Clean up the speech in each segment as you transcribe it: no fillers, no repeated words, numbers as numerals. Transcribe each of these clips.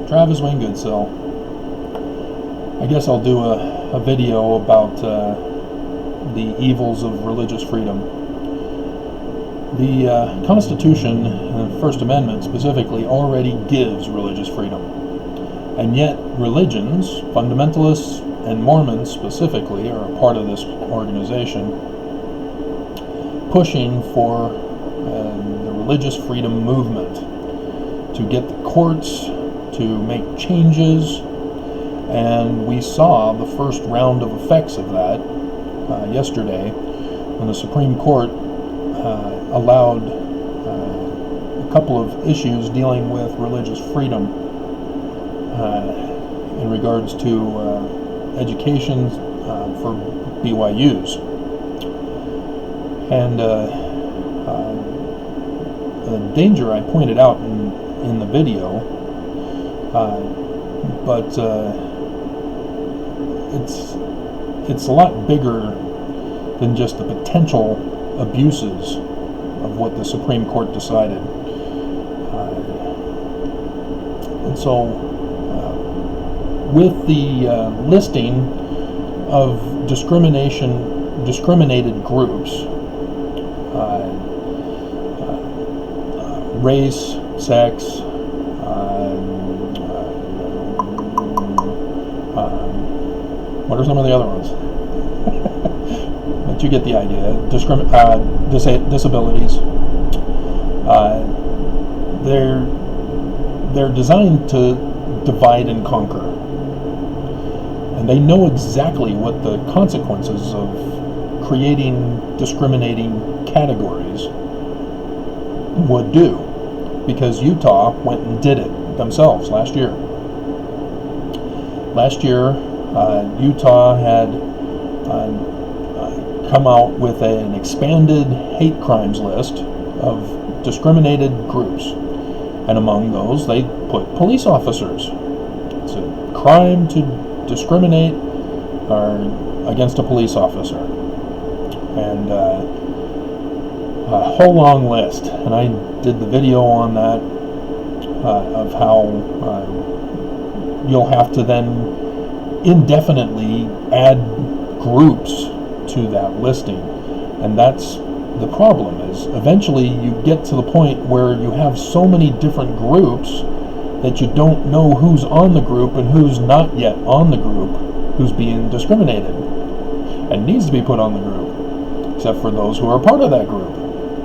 Travis Wingoodsell. I guess I'll do a video about the evils of religious freedom. The Constitution, the First Amendment specifically, already gives religious freedom. And yet religions, fundamentalists and Mormons specifically, are a part of this organization, pushing for the religious freedom movement to get the courts to make changes. And we saw the first round of effects of that yesterday when the Supreme Court allowed a couple of issues dealing with religious freedom in regards to education for BYUs. And the danger I pointed out in the video, but it's a lot bigger than just the potential abuses of what the Supreme Court decided. And so with the listing of discriminated groups, race, sex, what are some of the other ones? But you get the idea. Disabilities. They're designed to divide and conquer, and they know exactly what the consequences of creating discriminating categories would do, because Utah went and did it themselves last year. Last year, Utah had come out with an expanded hate crimes list of discriminated groups, and among those they put police officers. It's a crime to discriminate against a police officer, and a whole long list. And I did the video on that of how you'll have to then indefinitely add groups to that listing. And that's the problem, is eventually you get to the point where you have so many different groups that you don't know who's on the group and who's not yet on the group, who's being discriminated and needs to be put on the group, except for those who are part of that group,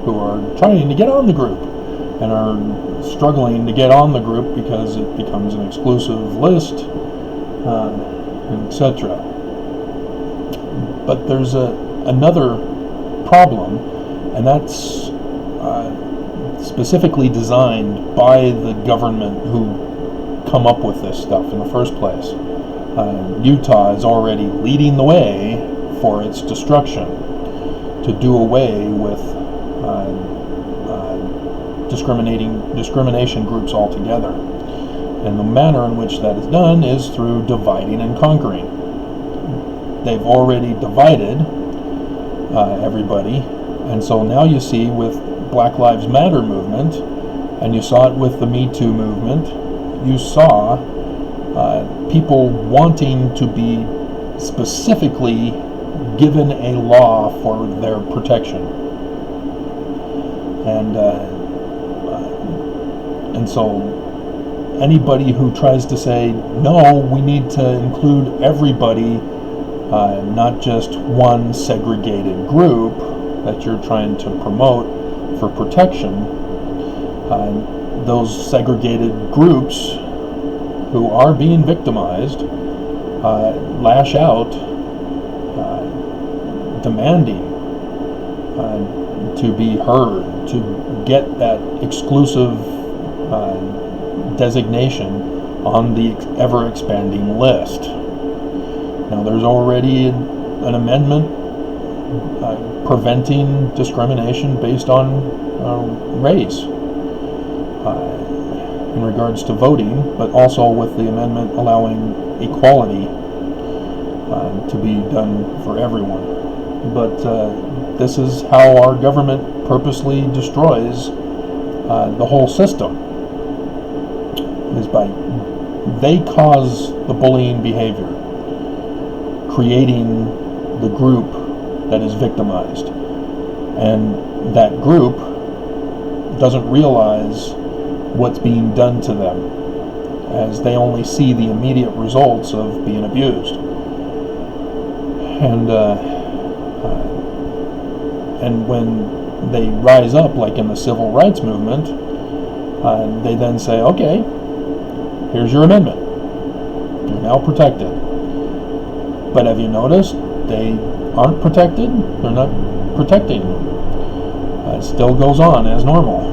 who are trying to get on the group and are struggling to get on the group because it becomes an exclusive list, etc. But there's another problem, and that's specifically designed by the government who come up with this stuff in the first place. Utah is already leading the way for its destruction, to do away with discrimination groups altogether. And the manner in which that is done is through dividing and conquering. They've already divided everybody, and so now you see with Black Lives Matter movement, and you saw it with the Me Too movement, you saw people wanting to be specifically given a law for their protection. And so anybody who tries to say, no, we need to include everybody, not just one segregated group that you're trying to promote for protection, those segregated groups who are being victimized lash out, demanding to be heard, to get that exclusive designation on the ever-expanding list. Now, there's already an amendment preventing discrimination based on race in regards to voting, but also with the amendment allowing equality to be done for everyone. But this is how our government purposely destroys the whole system, is by they cause the bullying behavior, creating the group that is victimized. And that group doesn't realize what's being done to them, as they only see the immediate results of being abused. And when they rise up, like in the civil rights movement, they then say, okay, here's your amendment. You're now protected. But have you noticed they aren't protected? They're not protecting. It still goes on as normal.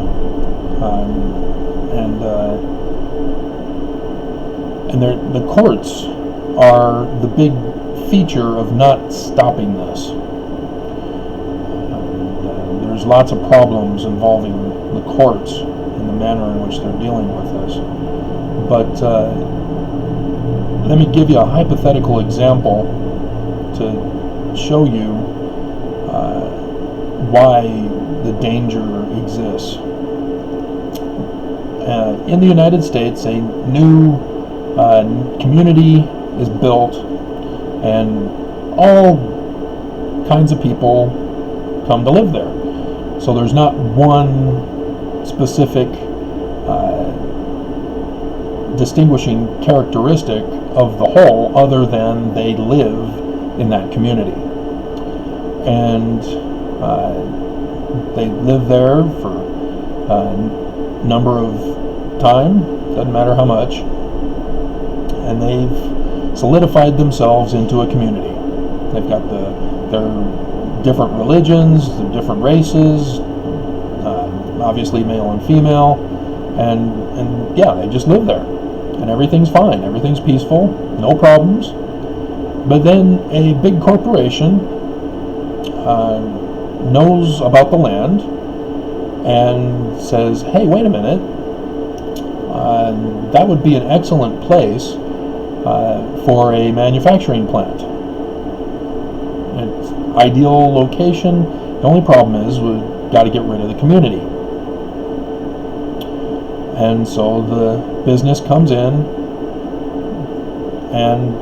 And the courts are the big feature of not stopping this. There's lots of problems involving the courts in the manner in which they're dealing with this. But let me give you a hypothetical example to show you why the danger exists. In the United States, a new community is built, and all kinds of people come to live there. So there's not one specific distinguishing characteristic of the whole other than they live in that community. And they live there for a number of time, doesn't matter how much, and they've solidified themselves into a community. They've got their different religions, their different races, obviously male and female, and yeah, they just live there, and everything's fine, everything's peaceful, no problems. But then a big corporation knows about the land and says, hey, wait a minute, that would be an excellent place for a manufacturing plant. It's ideal location. The only problem is we've got to get rid of the community. And so the business comes in and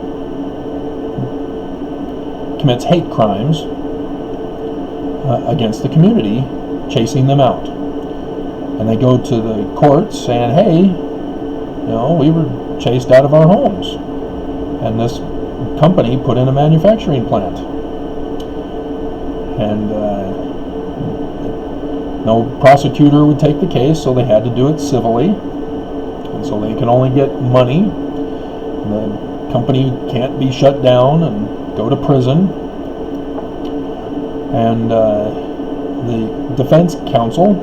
commits hate crimes against the community, chasing them out. And they go to the courts saying, hey, we were chased out of our homes, and this company put in a manufacturing plant. And no prosecutor would take the case, so they had to do it civilly. And so they can only get money. The company can't be shut down and go to prison. And the defense counsel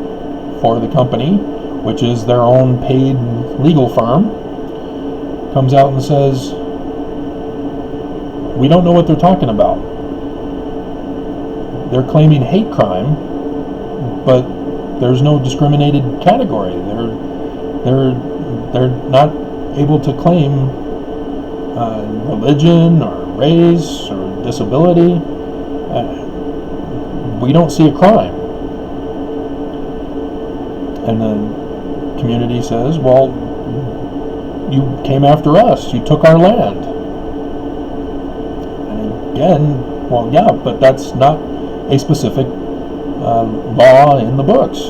for the company, which is their own paid legal firm, comes out and says, we don't know what they're talking about. They're claiming hate crime, but there's no discriminated category. They're not able to claim religion or race or disability. We don't see a crime. And the community says, well, you came after us. You took our land. And again, well, yeah, but that's not a specific law in the books.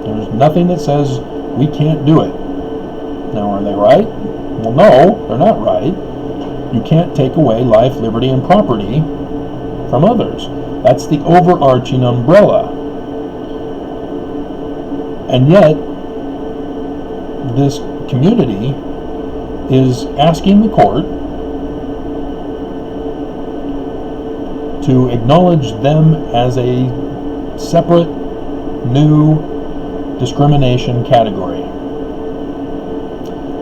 There's nothing that says we can't do it. Now, are they right? Well, no, they're not right. You can't take away life, liberty, and property from others. That's the overarching umbrella. And yet, this community is asking the court to acknowledge them as a separate, new discrimination category.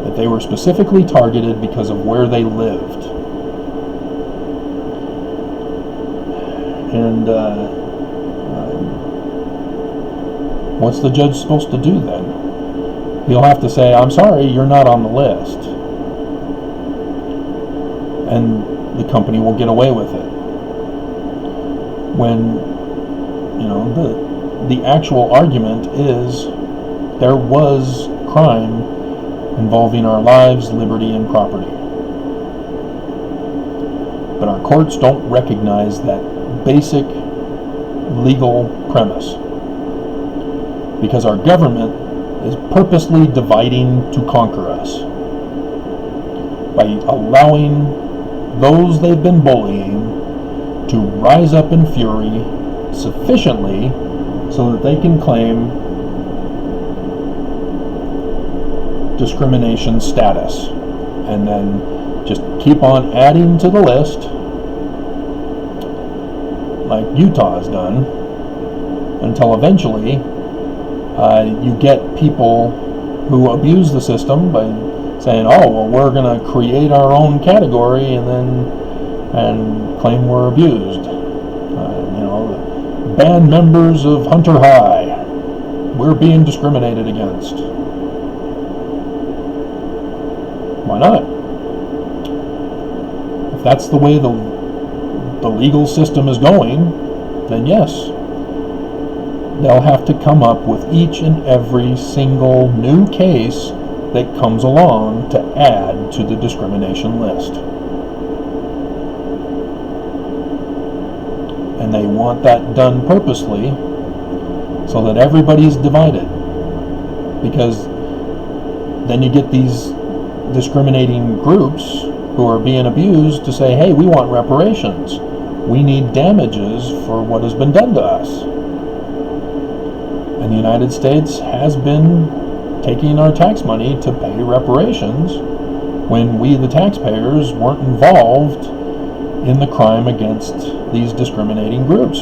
That they were specifically targeted because of where they lived. And what's the judge supposed to do then? He'll have to say, I'm sorry, you're not on the list. And the company will get away with it. When, the actual argument is there was crime involving our lives, liberty, and property. But our courts don't recognize that basic legal premise, because our government is purposely dividing to conquer us by allowing those they've been bullying to rise up in fury sufficiently so that they can claim discrimination status, and then just keep on adding to the list like Utah has done, until eventually you get people who abuse the system by saying, oh, well, we're going to create our own category and claim we're abused. The band members of Hunter High, we're being discriminated against. Why not? If that's the way the legal system is going, then yes, they'll have to come up with each and every single new case that comes along to add to the discrimination list. And they want that done purposely so that everybody's divided, because then you get these discriminating groups who are being abused to say, hey, we want reparations. We need damages for what has been done to us. And the United States has been taking our tax money to pay reparations when we, the taxpayers, weren't involved in the crime against these discriminated groups.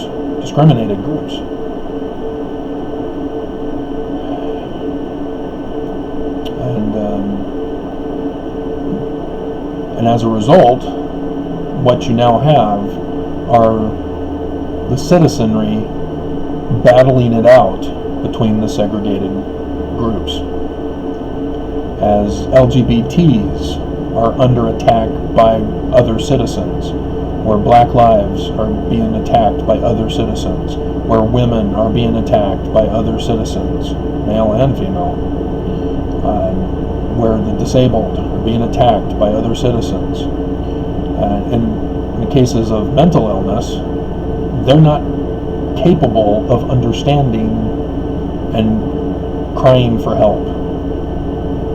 And as a result, what you now have are the citizenry battling it out between the segregated groups, as LGBTs are under attack by other citizens, where black lives are being attacked by other citizens, where women are being attacked by other citizens, male and female, where the disabled are being attacked by other citizens. In the cases of mental illness, they're not capable of understanding and crying for help.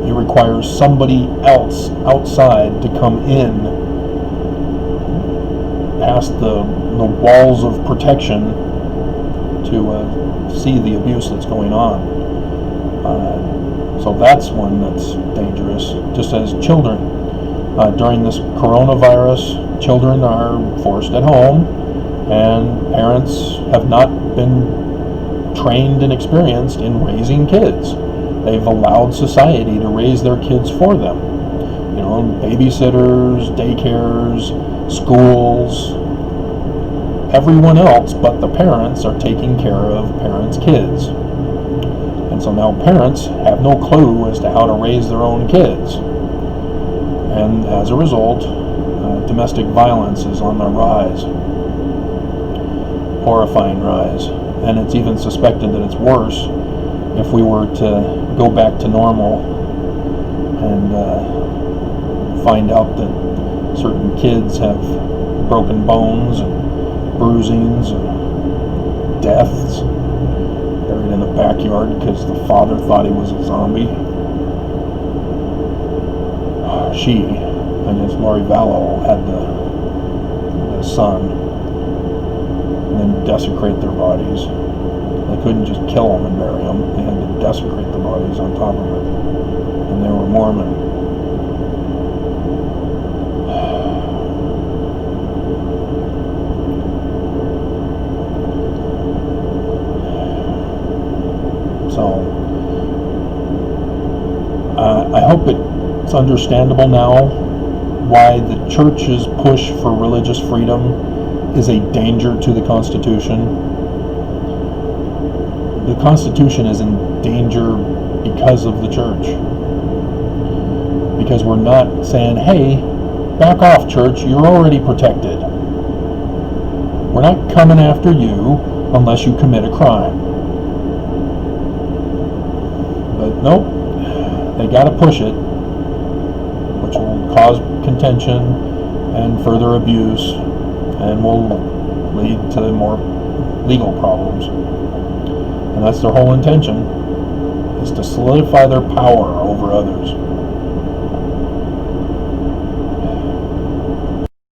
It requires somebody else outside to come in past the walls of protection to see the abuse that's going on. So that's one that's dangerous. Just as children, during this coronavirus, children are forced at home, and parents have not been trained and experienced in raising kids. They've allowed society to raise their kids for them. Babysitters, daycares, schools, everyone else but the parents are taking care of parents' kids. And so now parents have no clue as to how to raise their own kids. And as a result, domestic violence is on the rise. Horrifying rise. And it's even suspected that it's worse if we were to go back to normal and find out that certain kids have broken bones and bruisings and deaths buried in the backyard because the father thought he was a zombie. Lori Vallow had the son, and then desecrate their bodies. They couldn't just kill them and bury them. They had to desecrate the bodies on top of it. And they were Mormon. So, I hope it's understandable now why the church's push for religious freedom is a danger to the Constitution. The Constitution is in danger because of the church. Because we're not saying, hey, back off, church, you're already protected. We're not coming after you unless you commit a crime. But nope, they got to push it, which will cause contention and further abuse, and will lead to more legal problems. And that's their whole intention, is to solidify their power over others.